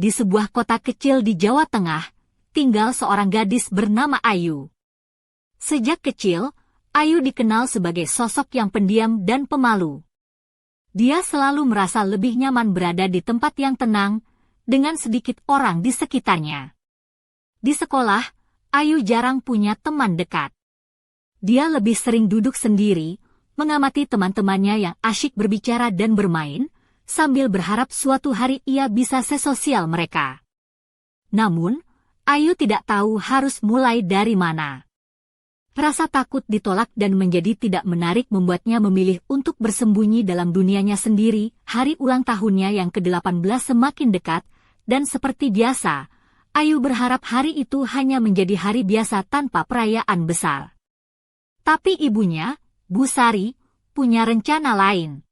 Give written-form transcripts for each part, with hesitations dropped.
Di sebuah kota kecil di Jawa Tengah, tinggal seorang gadis bernama Ayu. Sejak kecil, Ayu dikenal sebagai sosok yang pendiam dan pemalu. Dia selalu merasa lebih nyaman berada di tempat yang tenang, dengan sedikit orang di sekitarnya. Di sekolah, Ayu jarang punya teman dekat. Dia lebih sering duduk sendiri, mengamati teman-temannya yang asyik berbicara dan bermain, sambil berharap suatu hari ia bisa sesosial mereka. Namun, Ayu tidak tahu harus mulai dari mana. Rasa takut ditolak dan menjadi tidak menarik membuatnya memilih untuk bersembunyi dalam dunianya sendiri. Hari ulang tahunnya yang ke-18 semakin dekat, dan seperti biasa, Ayu berharap hari itu hanya menjadi hari biasa tanpa perayaan besar. Tapi ibunya, Bu Sari, punya rencana lain.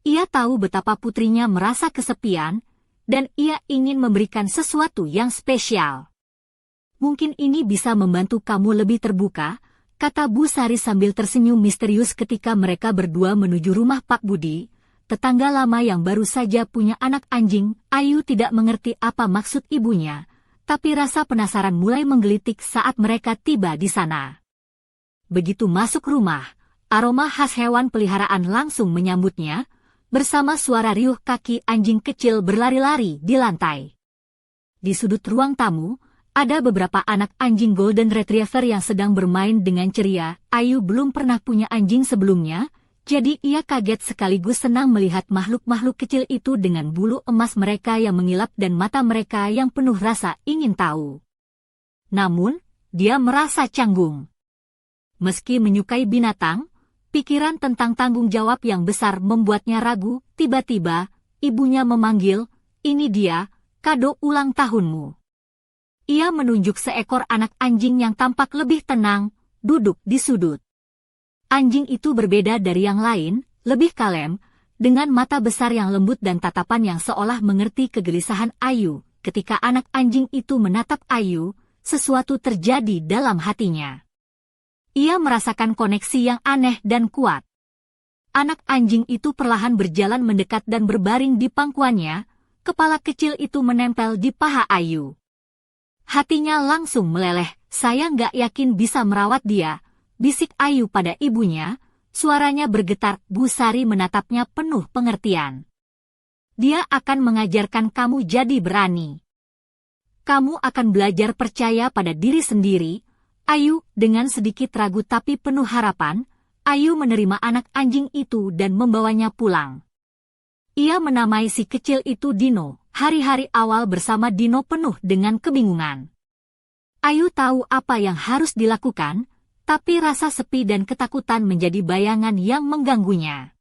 Ia tahu betapa putrinya merasa kesepian, dan ia ingin memberikan sesuatu yang spesial. Mungkin ini bisa membantu kamu lebih terbuka, kata Bu Sari sambil tersenyum misterius ketika mereka berdua menuju rumah Pak Budi, tetangga lama yang baru saja punya anak anjing. Ayu tidak mengerti apa maksud ibunya, tapi rasa penasaran mulai menggelitik saat mereka tiba di sana. Begitu masuk rumah, aroma khas hewan peliharaan langsung menyambutnya, bersama suara riuh kaki anjing kecil berlari-lari di lantai. Di sudut ruang tamu, ada beberapa anak anjing Golden Retriever yang sedang bermain dengan ceria. Ayu belum pernah punya anjing sebelumnya, jadi ia kaget sekaligus senang melihat makhluk-makhluk kecil itu dengan bulu emas mereka yang mengilap dan mata mereka yang penuh rasa ingin tahu. Namun, dia merasa canggung. Meski menyukai binatang, pikiran tentang tanggung jawab yang besar membuatnya ragu. Tiba-tiba, ibunya memanggil, "Ini dia, kado ulang tahunmu." Ia menunjuk seekor anak anjing yang tampak lebih tenang, duduk di sudut. Anjing itu berbeda dari yang lain, lebih kalem, dengan mata besar yang lembut dan tatapan yang seolah mengerti kegelisahan Ayu. Ketika anak anjing itu menatap Ayu, sesuatu terjadi dalam hatinya. Ia merasakan koneksi yang aneh dan kuat. Anak anjing itu perlahan berjalan mendekat dan berbaring di pangkuannya, kepala kecil itu menempel di paha Ayu. Hatinya langsung meleleh, "Saya nggak yakin bisa merawat dia," bisik Ayu pada ibunya, suaranya bergetar. Bu Sari menatapnya penuh pengertian. "Dia akan mengajarkan kamu jadi berani. Kamu akan belajar percaya pada diri sendiri." Ayu, dengan sedikit ragu tapi penuh harapan, Ayu menerima anak anjing itu dan membawanya pulang. Ia menamai si kecil itu Dino. Hari-hari awal bersama Dino penuh dengan kebingungan. Ayu tahu apa yang harus dilakukan, tapi rasa sepi dan ketakutan menjadi bayangan yang mengganggunya.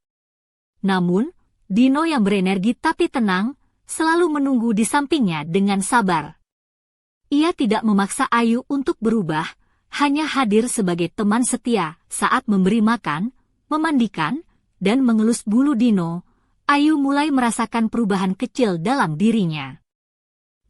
Namun, Dino yang berenergi tapi tenang, selalu menunggu di sampingnya dengan sabar. Ia tidak memaksa Ayu untuk berubah, hanya hadir sebagai teman setia saat memberi makan, memandikan, dan mengelus bulu Dino. Ayu mulai merasakan perubahan kecil dalam dirinya.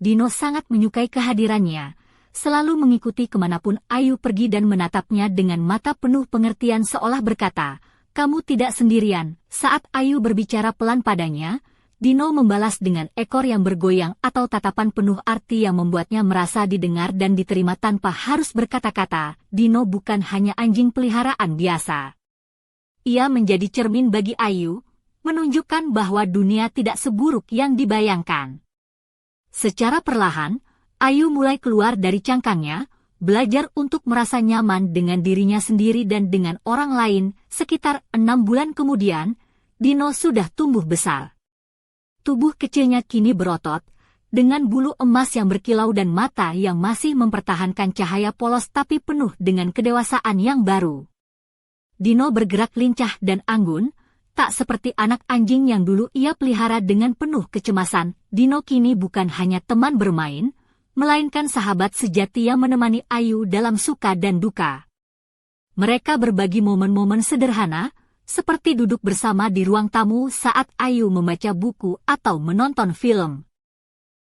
Dino sangat menyukai kehadirannya, selalu mengikuti kemanapun Ayu pergi dan menatapnya dengan mata penuh pengertian seolah berkata, "Kamu tidak sendirian." Saat Ayu berbicara pelan padanya, Dino membalas dengan ekor yang bergoyang atau tatapan penuh arti yang membuatnya merasa didengar dan diterima tanpa harus berkata-kata. Dino bukan hanya anjing peliharaan biasa. Ia menjadi cermin bagi Ayu, menunjukkan bahwa dunia tidak seburuk yang dibayangkan. Secara perlahan, Ayu mulai keluar dari cangkangnya, belajar untuk merasa nyaman dengan dirinya sendiri dan dengan orang lain. Sekitar 6 bulan kemudian, Dino sudah tumbuh besar. Tubuh kecilnya kini berotot, dengan bulu emas yang berkilau dan mata yang masih mempertahankan cahaya polos tapi penuh dengan kedewasaan yang baru. Dino bergerak lincah dan anggun, tak seperti anak anjing yang dulu ia pelihara dengan penuh kecemasan. Dino kini bukan hanya teman bermain, melainkan sahabat sejati yang menemani Ayu dalam suka dan duka. Mereka berbagi momen-momen sederhana, seperti duduk bersama di ruang tamu saat Ayu membaca buku atau menonton film.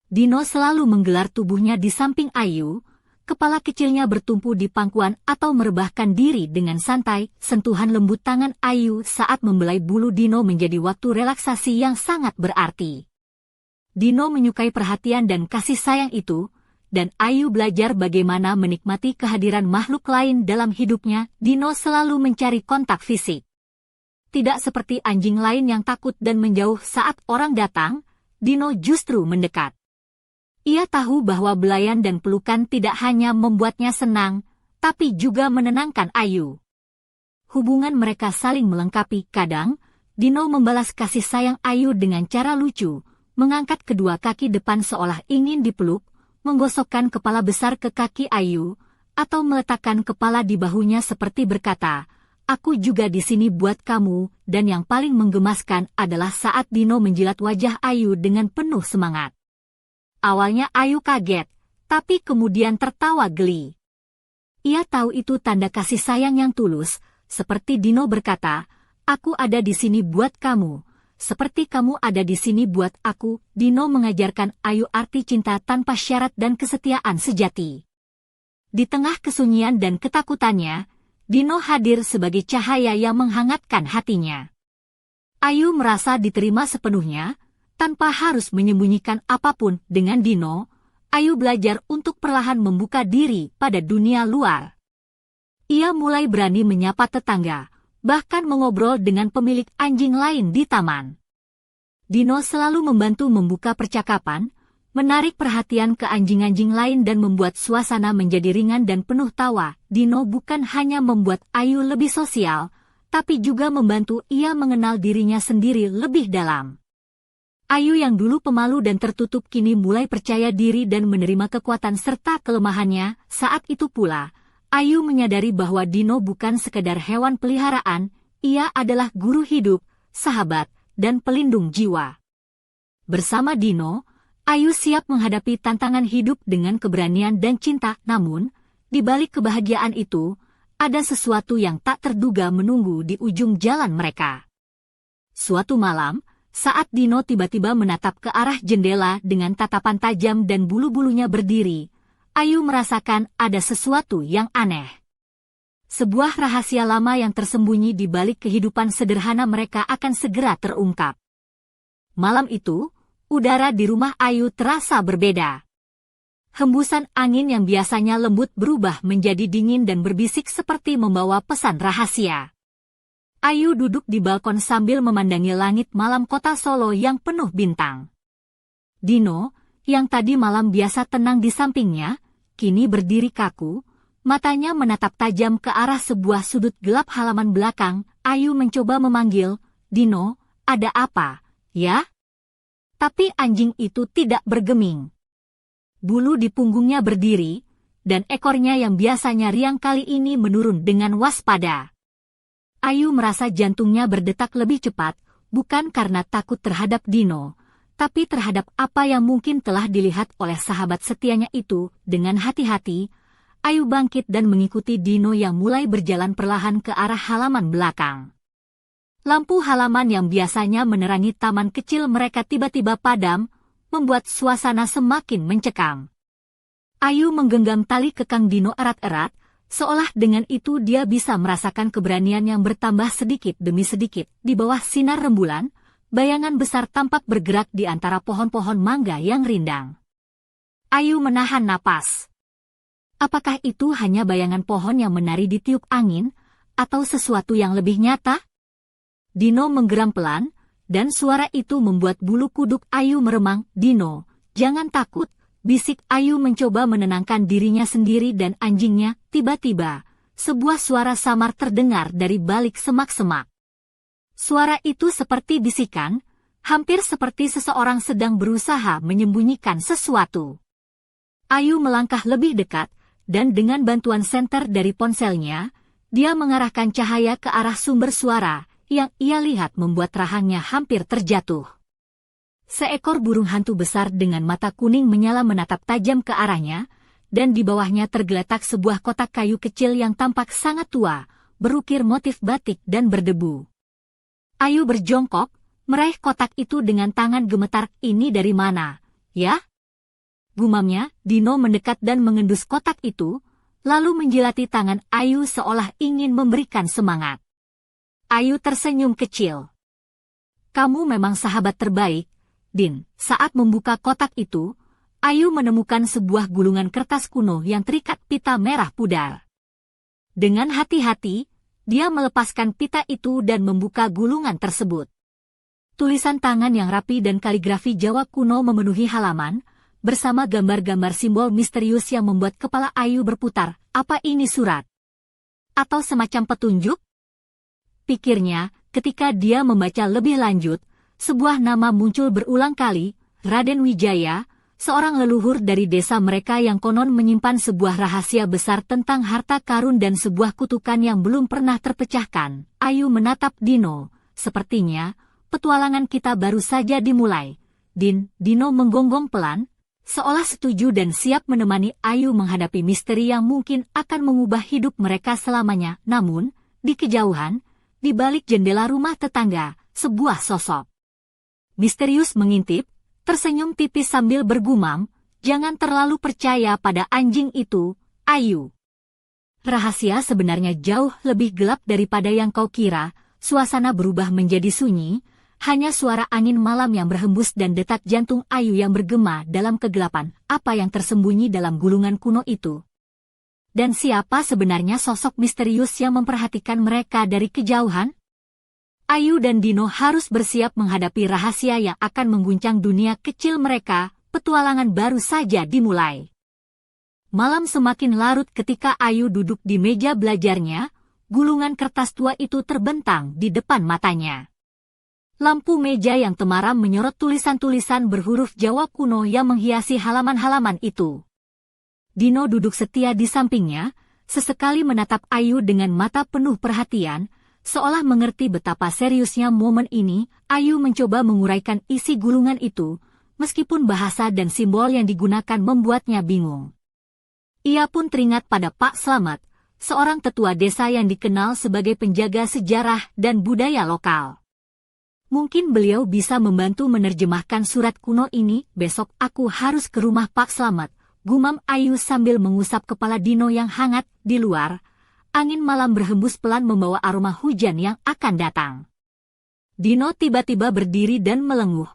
Dino selalu menggelar tubuhnya di samping Ayu, kepala kecilnya bertumpu di pangkuan atau merebahkan diri dengan santai. Sentuhan lembut tangan Ayu saat membelai bulu Dino menjadi waktu relaksasi yang sangat berarti. Dino menyukai perhatian dan kasih sayang itu, dan Ayu belajar bagaimana menikmati kehadiran makhluk lain dalam hidupnya. Dino selalu mencari kontak fisik. Tidak seperti anjing lain yang takut dan menjauh saat orang datang, Dino justru mendekat. Ia tahu bahwa belayan dan pelukan tidak hanya membuatnya senang, tapi juga menenangkan Ayu. Hubungan mereka saling melengkapi. Kadang, Dino membalas kasih sayang Ayu dengan cara lucu, mengangkat kedua kaki depan seolah ingin dipeluk, menggosokkan kepala besar ke kaki Ayu, atau meletakkan kepala di bahunya seperti berkata, "Aku juga di sini buat kamu." Dan yang paling menggemaskan adalah saat Dino menjilat wajah Ayu dengan penuh semangat. Awalnya Ayu kaget, tapi kemudian tertawa geli. Ia tahu itu tanda kasih sayang yang tulus, seperti Dino berkata, "Aku ada di sini buat kamu, seperti kamu ada di sini buat aku." Dino mengajarkan Ayu arti cinta tanpa syarat dan kesetiaan sejati. Di tengah kesunyian dan ketakutannya, Dino hadir sebagai cahaya yang menghangatkan hatinya. Ayu merasa diterima sepenuhnya, tanpa harus menyembunyikan apapun. Dengan Dino, Ayu belajar untuk perlahan membuka diri pada dunia luar. Ia mulai berani menyapa tetangga, bahkan mengobrol dengan pemilik anjing lain di taman. Dino selalu membantu membuka percakapan, menarik perhatian ke anjing-anjing lain dan membuat suasana menjadi ringan dan penuh tawa. Dino bukan hanya membuat Ayu lebih sosial, tapi juga membantu ia mengenal dirinya sendiri lebih dalam. Ayu yang dulu pemalu dan tertutup kini mulai percaya diri dan menerima kekuatan serta kelemahannya. Saat itu pula, Ayu menyadari bahwa Dino bukan sekedar hewan peliharaan, ia adalah guru hidup, sahabat, dan pelindung jiwa. Bersama Dino, Ayu siap menghadapi tantangan hidup dengan keberanian dan cinta. Namun, di balik kebahagiaan itu, ada sesuatu yang tak terduga menunggu di ujung jalan mereka. Suatu malam, saat Dino tiba-tiba menatap ke arah jendela dengan tatapan tajam dan bulu-bulunya berdiri, Ayu merasakan ada sesuatu yang aneh. Sebuah rahasia lama yang tersembunyi di balik kehidupan sederhana mereka akan segera terungkap. Malam itu, udara di rumah Ayu terasa berbeda. Hembusan angin yang biasanya lembut berubah menjadi dingin dan berbisik seperti membawa pesan rahasia. Ayu duduk di balkon sambil memandangi langit malam kota Solo yang penuh bintang. Dino, yang tadi malam biasa tenang di sampingnya, kini berdiri kaku, matanya menatap tajam ke arah sebuah sudut gelap halaman belakang. Ayu mencoba memanggil, "Dino, ada apa, ya?" Tapi anjing itu tidak bergeming. Bulu di punggungnya berdiri, dan ekornya yang biasanya riang kali ini menurun dengan waspada. Ayu merasa jantungnya berdetak lebih cepat, bukan karena takut terhadap Dino, tapi terhadap apa yang mungkin telah dilihat oleh sahabat setianya itu. Dengan hati-hati, Ayu bangkit dan mengikuti Dino yang mulai berjalan perlahan ke arah halaman belakang. Lampu halaman yang biasanya menerangi taman kecil mereka tiba-tiba padam, membuat suasana semakin mencekam. Ayu menggenggam tali kekang Dino erat-erat, seolah dengan itu dia bisa merasakan keberanian yang bertambah sedikit demi sedikit. Di bawah sinar rembulan, bayangan besar tampak bergerak di antara pohon-pohon mangga yang rindang. Ayu menahan napas. Apakah itu hanya bayangan pohon yang menari di tiup angin, atau sesuatu yang lebih nyata? Dino menggeram pelan, dan suara itu membuat bulu kuduk Ayu meremang. "Dino, jangan takut," bisik Ayu mencoba menenangkan dirinya sendiri dan anjingnya. Tiba-tiba, sebuah suara samar terdengar dari balik semak-semak. Suara itu seperti bisikan, hampir seperti seseorang sedang berusaha menyembunyikan sesuatu. Ayu melangkah lebih dekat, dan dengan bantuan senter dari ponselnya, dia mengarahkan cahaya ke arah sumber suara, yang ia lihat membuat rahangnya hampir terjatuh. Seekor burung hantu besar dengan mata kuning menyala menatap tajam ke arahnya, dan di bawahnya tergeletak sebuah kotak kayu kecil yang tampak sangat tua, berukir motif batik dan berdebu. Ayu berjongkok, meraih kotak itu dengan tangan gemetar. "Ini dari mana, ya?" gumamnya. Dino mendekat dan mengendus kotak itu, lalu menjilati tangan Ayu seolah ingin memberikan semangat. Ayu tersenyum kecil. "Kamu memang sahabat terbaik," Din, saat membuka kotak itu, Ayu menemukan sebuah gulungan kertas kuno yang terikat pita merah pudar. Dengan hati-hati, dia melepaskan pita itu dan membuka gulungan tersebut. Tulisan tangan yang rapi dan kaligrafi Jawa kuno memenuhi halaman, bersama gambar-gambar simbol misterius yang membuat kepala Ayu berputar. Apa ini surat? Atau semacam petunjuk? Pikirnya, ketika dia membaca lebih lanjut, sebuah nama muncul berulang kali, Raden Wijaya, seorang leluhur dari desa mereka yang konon menyimpan sebuah rahasia besar tentang harta karun dan sebuah kutukan yang belum pernah terpecahkan. Ayu menatap Dino. Sepertinya, petualangan kita baru saja dimulai. Dino menggonggong pelan, seolah setuju dan siap menemani Ayu menghadapi misteri yang mungkin akan mengubah hidup mereka selamanya. Namun, di kejauhan, di balik jendela rumah tetangga, sebuah sosok misterius mengintip, tersenyum tipis sambil bergumam, "Jangan terlalu percaya pada anjing itu, Ayu. Rahasia sebenarnya jauh lebih gelap daripada yang kau kira." Suasana berubah menjadi sunyi, hanya suara angin malam yang berhembus dan detak jantung Ayu yang bergema dalam kegelapan. Apa yang tersembunyi dalam gulungan kuno itu? Dan siapa sebenarnya sosok misterius yang memperhatikan mereka dari kejauhan? Ayu dan Dino harus bersiap menghadapi rahasia yang akan mengguncang dunia kecil mereka. Petualangan baru saja dimulai. Malam semakin larut ketika Ayu duduk di meja belajarnya. Gulungan kertas tua itu terbentang di depan matanya. Lampu meja yang temaram menyorot tulisan-tulisan berhuruf Jawa kuno yang menghiasi halaman-halaman itu. Dino duduk setia di sampingnya, sesekali menatap Ayu dengan mata penuh perhatian, seolah mengerti betapa seriusnya momen ini. Ayu mencoba menguraikan isi gulungan itu, meskipun bahasa dan simbol yang digunakan membuatnya bingung. Ia pun teringat pada Pak Slamet, seorang tetua desa yang dikenal sebagai penjaga sejarah dan budaya lokal. Mungkin beliau bisa membantu menerjemahkan surat kuno ini. Besok aku harus ke rumah Pak Slamet, gumam Ayu sambil mengusap kepala Dino yang hangat. Di luar, angin malam berhembus pelan membawa aroma hujan yang akan datang. Dino tiba-tiba berdiri dan melenguh.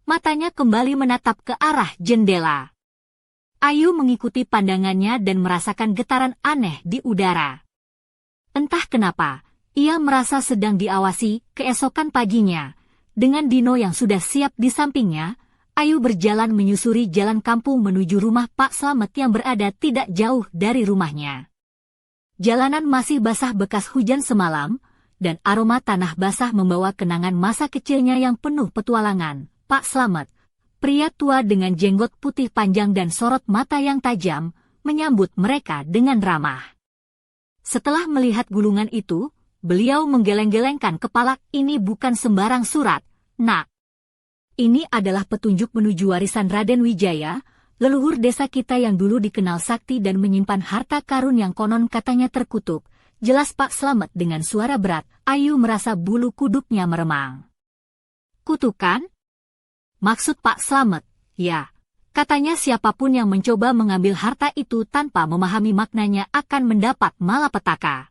Matanya kembali menatap ke arah jendela. Ayu mengikuti pandangannya dan merasakan getaran aneh di udara. Entah kenapa, ia merasa sedang diawasi. Keesokan paginya, dengan Dino yang sudah siap di sampingnya, Ayu berjalan menyusuri jalan kampung menuju rumah Pak Slamet yang berada tidak jauh dari rumahnya. Jalanan masih basah bekas hujan semalam, dan aroma tanah basah membawa kenangan masa kecilnya yang penuh petualangan. Pak Slamet, pria tua dengan jenggot putih panjang dan sorot mata yang tajam, menyambut mereka dengan ramah. Setelah melihat gulungan itu, beliau menggeleng-gelengkan kepala. "Ini bukan sembarang surat, Nak. Ini adalah petunjuk menuju warisan Raden Wijaya, leluhur desa kita yang dulu dikenal sakti dan menyimpan harta karun yang konon katanya terkutuk," jelas Pak Slamet dengan suara berat. Ayu merasa bulu kuduknya meremang. "Kutukan? Maksud Pak Slamet?" "Ya. Katanya siapapun yang mencoba mengambil harta itu tanpa memahami maknanya akan mendapat malapetaka.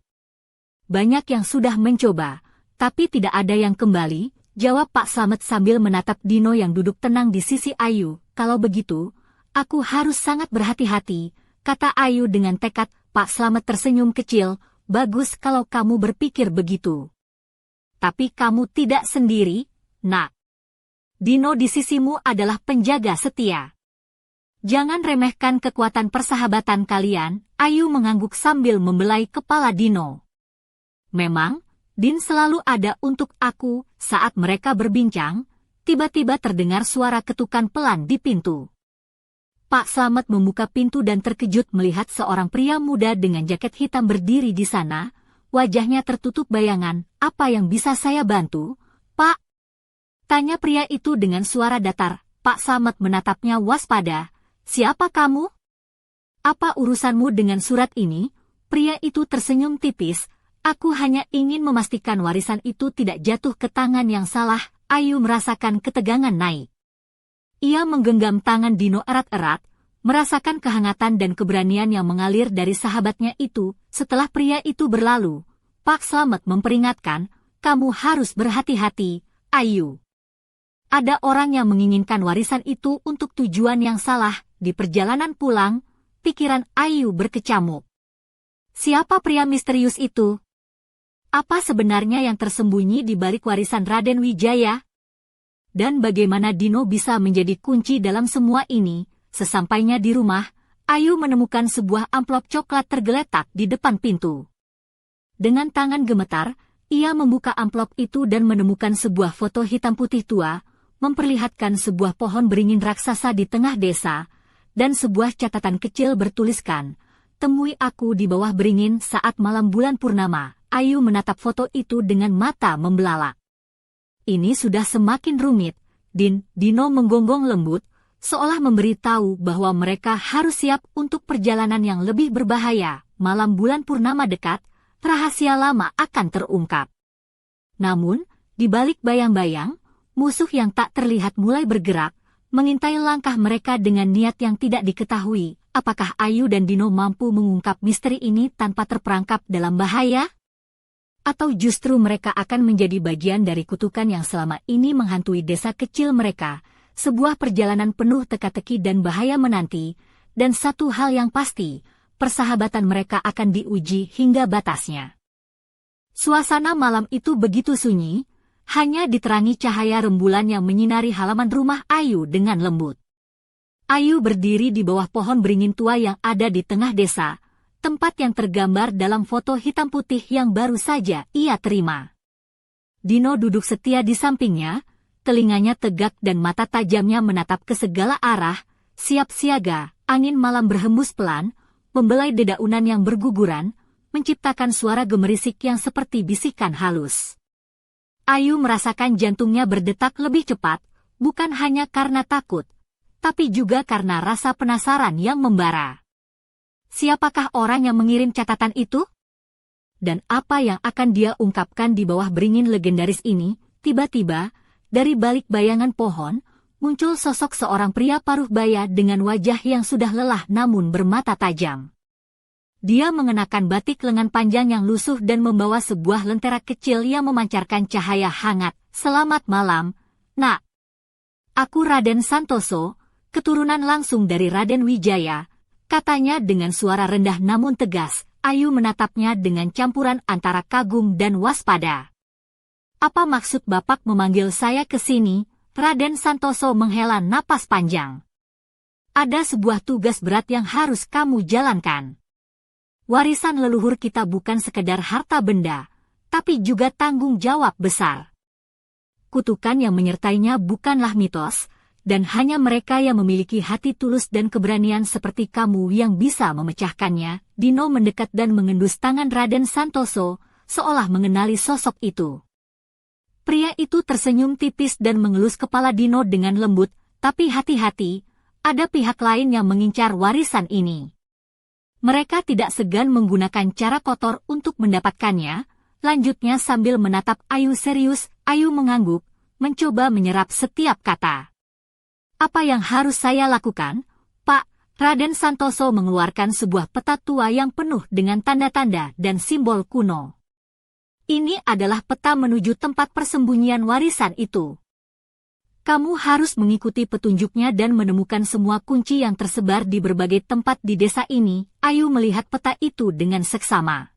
Banyak yang sudah mencoba, tapi tidak ada yang kembali," jawab Pak Slamet sambil menatap Dino yang duduk tenang di sisi Ayu. "Kalau begitu, aku harus sangat berhati-hati," kata Ayu dengan tekad. Pak Slamet tersenyum kecil. "Bagus kalau kamu berpikir begitu. Tapi kamu tidak sendiri, Nak. Dino di sisimu adalah penjaga setia. Jangan remehkan kekuatan persahabatan kalian." Ayu mengangguk sambil membelai kepala Dino. "Memang, Din selalu ada untuk aku." Saat mereka berbincang, tiba-tiba terdengar suara ketukan pelan di pintu. Pak Slamet membuka pintu dan terkejut melihat seorang pria muda dengan jaket hitam berdiri di sana. Wajahnya tertutup bayangan. "Apa yang bisa saya bantu, Pak?" tanya pria itu dengan suara datar. Pak Slamet menatapnya waspada. "Siapa kamu? Apa urusanmu dengan surat ini?" Pria itu tersenyum tipis. "Aku hanya ingin memastikan warisan itu tidak jatuh ke tangan yang salah." Ayu merasakan ketegangan naik. Ia menggenggam tangan Dino erat-erat, merasakan kehangatan dan keberanian yang mengalir dari sahabatnya itu. Setelah pria itu berlalu, Pak Slamet memperingatkan, "Kamu harus berhati-hati, Ayu. Ada orang yang menginginkan warisan itu untuk tujuan yang salah. Di perjalanan pulang, pikiran Ayu berkecamuk. Siapa pria misterius itu? Apa sebenarnya yang tersembunyi di balik warisan Raden Wijaya? Dan bagaimana Dino bisa menjadi kunci dalam semua ini? Sesampainya di rumah, Ayu menemukan sebuah amplop coklat tergeletak di depan pintu. Dengan tangan gemetar, ia membuka amplop itu dan menemukan sebuah foto hitam putih tua, memperlihatkan sebuah pohon beringin raksasa di tengah desa, dan sebuah catatan kecil bertuliskan, "Temui aku di bawah beringin saat malam bulan purnama." Ayu menatap foto itu dengan mata membelalak. Ini sudah semakin rumit. Dino menggonggong lembut, seolah memberitahu bahwa mereka harus siap untuk perjalanan yang lebih berbahaya. Malam bulan purnama dekat, rahasia lama akan terungkap. Namun, di balik bayang-bayang, musuh yang tak terlihat mulai bergerak, mengintai langkah mereka dengan niat yang tidak diketahui. Apakah Ayu dan Dino mampu mengungkap misteri ini tanpa terperangkap dalam bahaya? Atau justru mereka akan menjadi bagian dari kutukan yang selama ini menghantui desa kecil mereka, sebuah perjalanan penuh teka-teki dan bahaya menanti, dan satu hal yang pasti, persahabatan mereka akan diuji hingga batasnya. Suasana malam itu begitu sunyi, hanya diterangi cahaya rembulan yang menyinari halaman rumah Ayu dengan lembut. Ayu berdiri di bawah pohon beringin tua yang ada di tengah desa, tempat yang tergambar dalam foto hitam putih yang baru saja ia terima. Dino duduk setia di sampingnya, telinganya tegak dan mata tajamnya menatap ke segala arah, siap siaga. Angin malam berhembus pelan, membelai dedaunan yang berguguran, menciptakan suara gemerisik yang seperti bisikan halus. Ayu merasakan jantungnya berdetak lebih cepat, bukan hanya karena takut, tapi juga karena rasa penasaran yang membara. Siapakah orang yang mengirim catatan itu? Dan apa yang akan dia ungkapkan di bawah beringin legendaris ini? Tiba-tiba, dari balik bayangan pohon, muncul sosok seorang pria paruh baya dengan wajah yang sudah lelah namun bermata tajam. Dia mengenakan batik lengan panjang yang lusuh dan membawa sebuah lentera kecil yang memancarkan cahaya hangat. "Selamat malam, Nak. Aku Raden Santoso, keturunan langsung dari Raden Wijaya," katanya dengan suara rendah namun tegas. Ayu menatapnya dengan campuran antara kagum dan waspada. "Apa maksud Bapak memanggil saya ke sini?" Raden Santoso menghela napas panjang. "Ada sebuah tugas berat yang harus kamu jalankan. Warisan leluhur kita bukan sekedar harta benda, tapi juga tanggung jawab besar. Kutukan yang menyertainya bukanlah mitos, dan hanya mereka yang memiliki hati tulus dan keberanian seperti kamu yang bisa memecahkannya." Dino mendekat dan mengendus tangan Raden Santoso, seolah mengenali sosok itu. Pria itu tersenyum tipis dan mengelus kepala Dino dengan lembut, "Tapi hati-hati, ada pihak lain yang mengincar warisan ini. Mereka tidak segan menggunakan cara kotor untuk mendapatkannya," lanjutnya sambil menatap Ayu serius. Ayu mengangguk, mencoba menyerap setiap kata. "Apa yang harus saya lakukan, Pak?" Raden Santoso mengeluarkan sebuah peta tua yang penuh dengan tanda-tanda dan simbol kuno. "Ini adalah peta menuju tempat persembunyian warisan itu. Kamu harus mengikuti petunjuknya dan menemukan semua kunci yang tersebar di berbagai tempat di desa ini." Ayu melihat peta itu dengan seksama.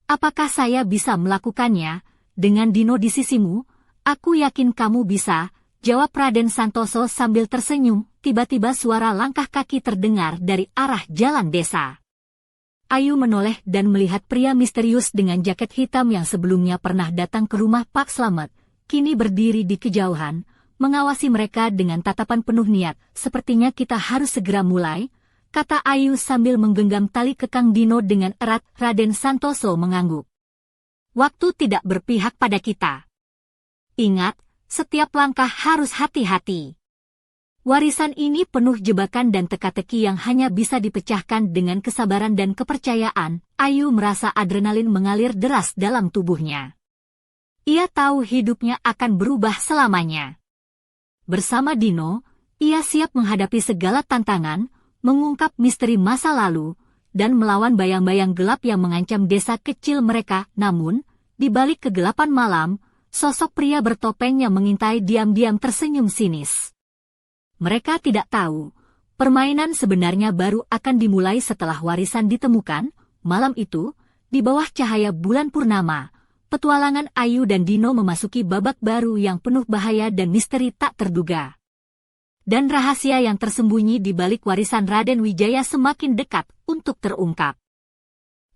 "Apakah saya bisa melakukannya? Dengan Dino di sisimu, aku yakin kamu bisa," jawab Raden Santoso sambil tersenyum. Tiba-tiba suara langkah kaki terdengar dari arah jalan desa. Ayu menoleh dan melihat pria misterius dengan jaket hitam yang sebelumnya pernah datang ke rumah Pak Slamet, kini berdiri di kejauhan, mengawasi mereka dengan tatapan penuh niat. "Sepertinya kita harus segera mulai," kata Ayu sambil menggenggam tali kekang Dino dengan erat. Raden Santoso mengangguk. "Waktu tidak berpihak pada kita. Ingat, setiap langkah harus hati-hati. Warisan ini penuh jebakan dan teka-teki yang hanya bisa dipecahkan dengan kesabaran dan kepercayaan." Ayu merasa adrenalin mengalir deras dalam tubuhnya. Ia tahu hidupnya akan berubah selamanya. Bersama Dino, ia siap menghadapi segala tantangan, mengungkap misteri masa lalu, dan melawan bayang-bayang gelap yang mengancam desa kecil mereka. Namun, di balik kegelapan malam, sosok pria bertopeng yang mengintai diam-diam tersenyum sinis. Mereka tidak tahu, permainan sebenarnya baru akan dimulai setelah warisan ditemukan. Malam itu, di bawah cahaya bulan purnama, petualangan Ayu dan Dino memasuki babak baru yang penuh bahaya dan misteri tak terduga. Dan rahasia yang tersembunyi di balik warisan Raden Wijaya semakin dekat untuk terungkap.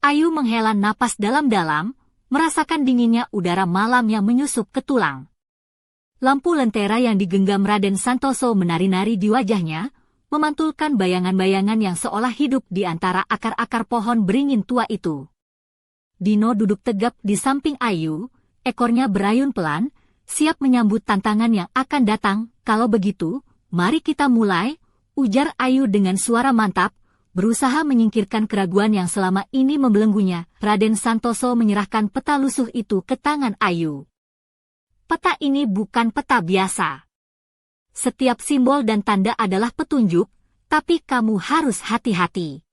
Ayu menghela napas dalam-dalam, merasakan dinginnya udara malam yang menyusup ke tulang. Lampu lentera yang digenggam Raden Santoso menari-nari di wajahnya, memantulkan bayangan-bayangan yang seolah hidup di antara akar-akar pohon beringin tua itu. Dino duduk tegap di samping Ayu, ekornya berayun pelan, siap menyambut tantangan yang akan datang. Kalau begitu, mari kita mulai, ujar Ayu dengan suara mantap, berusaha menyingkirkan keraguan yang selama ini membelenggunya. Raden Santoso menyerahkan peta lusuh itu ke tangan Ayu. Peta ini bukan peta biasa. Setiap simbol dan tanda adalah petunjuk, tapi kamu harus hati-hati.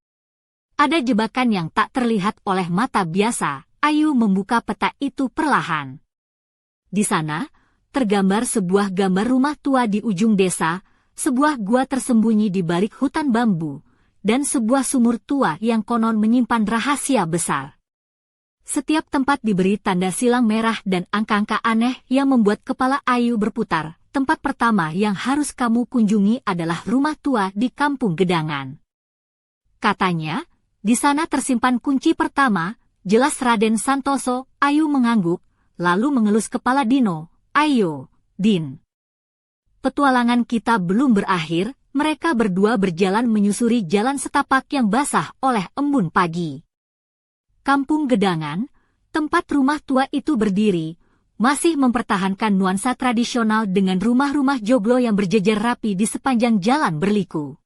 Ada jebakan yang tak terlihat oleh mata biasa. Ayu membuka peta itu perlahan. Di sana, tergambar sebuah gambar rumah tua di ujung desa, sebuah gua tersembunyi di balik hutan bambu, dan sebuah sumur tua yang konon menyimpan rahasia besar. Setiap tempat diberi tanda silang merah dan angka-angka aneh yang membuat kepala Ayu berputar. Tempat pertama yang harus kamu kunjungi adalah rumah tua di Kampung Gedangan. Katanya, di sana tersimpan kunci pertama, jelas Raden Santoso. Ayu mengangguk, lalu mengelus kepala Dino. Ayo, Din. Petualangan kita belum berakhir. Mereka berdua berjalan menyusuri jalan setapak yang basah oleh embun pagi. Kampung Gedangan, tempat rumah tua itu berdiri, masih mempertahankan nuansa tradisional dengan rumah-rumah joglo yang berjejer rapi di sepanjang jalan berliku.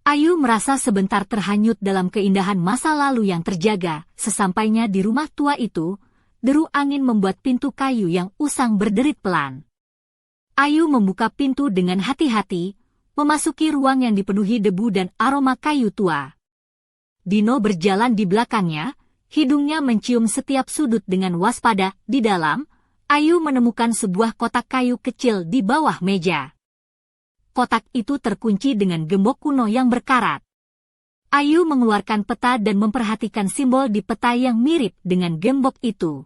Ayu merasa sebentar terhanyut dalam keindahan masa lalu yang terjaga. Sesampainya di rumah tua itu, deru angin membuat pintu kayu yang usang berderit pelan. Ayu membuka pintu dengan hati-hati, memasuki ruang yang dipenuhi debu dan aroma kayu tua. Dino berjalan di belakangnya, hidungnya mencium setiap sudut dengan waspada. Di dalam, Ayu menemukan sebuah kotak kayu kecil di bawah meja. Kotak itu terkunci dengan gembok kuno yang berkarat. Ayu mengeluarkan peta dan memperhatikan simbol di peta yang mirip dengan gembok itu.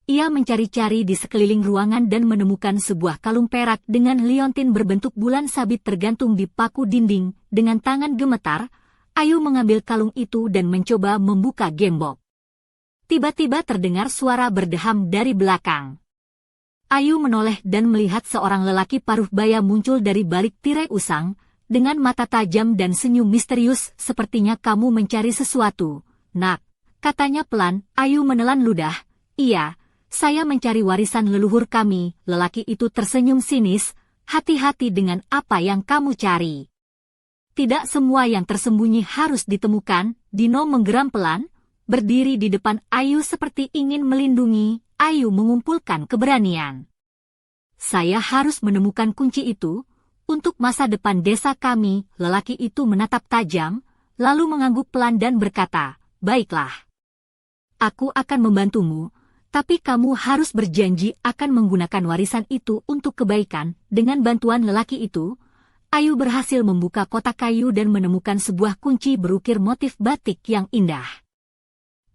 Ia mencari-cari di sekeliling ruangan dan menemukan sebuah kalung perak dengan liontin berbentuk bulan sabit tergantung di paku dinding. Dengan tangan gemetar, Ayu mengambil kalung itu dan mencoba membuka gembok. Tiba-tiba terdengar suara berdeham dari belakang. Ayu menoleh dan melihat seorang lelaki paruh baya muncul dari balik tirai usang, dengan mata tajam dan senyum misterius. Sepertinya kamu mencari sesuatu, Nak, katanya pelan. Ayu menelan ludah. Iya, saya mencari warisan leluhur kami. Lelaki itu tersenyum sinis. Hati-hati dengan apa yang kamu cari. Tidak semua yang tersembunyi harus ditemukan. Dino menggeram pelan, berdiri di depan Ayu seperti ingin melindungi. Ayu mengumpulkan keberanian. Saya harus menemukan kunci itu untuk masa depan desa kami. Lelaki itu menatap tajam, lalu mengangguk pelan dan berkata, baiklah. Aku akan membantumu, tapi kamu harus berjanji akan menggunakan warisan itu untuk kebaikan. Dengan bantuan lelaki itu, Ayu berhasil membuka kotak kayu dan menemukan sebuah kunci berukir motif batik yang indah.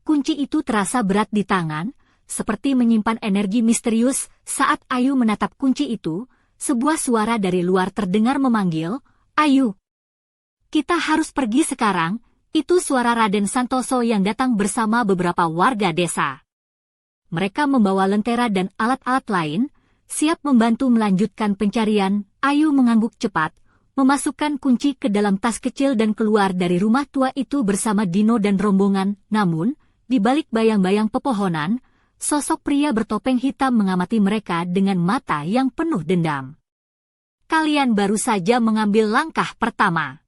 Kunci itu terasa berat di tangan, seperti menyimpan energi misterius. Saat Ayu menatap kunci itu, sebuah suara dari luar terdengar memanggil, Ayu. Kita harus pergi sekarang. Itu suara Raden Santoso yang datang bersama beberapa warga desa. Mereka membawa lentera dan alat-alat lain, siap membantu melanjutkan pencarian. Ayu mengangguk cepat, memasukkan kunci ke dalam tas kecil dan keluar dari rumah tua itu bersama Dino dan rombongan. Namun, di balik bayang-bayang pepohonan, sosok pria bertopeng hitam mengamati mereka dengan mata yang penuh dendam. Kalian baru saja mengambil langkah pertama.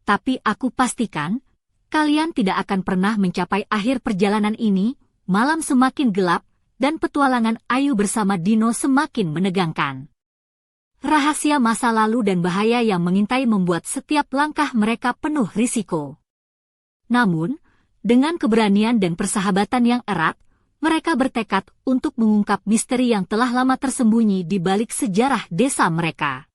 Tapi aku pastikan, kalian tidak akan pernah mencapai akhir perjalanan ini. Malam semakin gelap, dan petualangan Ayu bersama Dino semakin menegangkan. Rahasia masa lalu dan bahaya yang mengintai membuat setiap langkah mereka penuh risiko. Namun, dengan keberanian dan persahabatan yang erat, mereka bertekad untuk mengungkap misteri yang telah lama tersembunyi di balik sejarah desa mereka.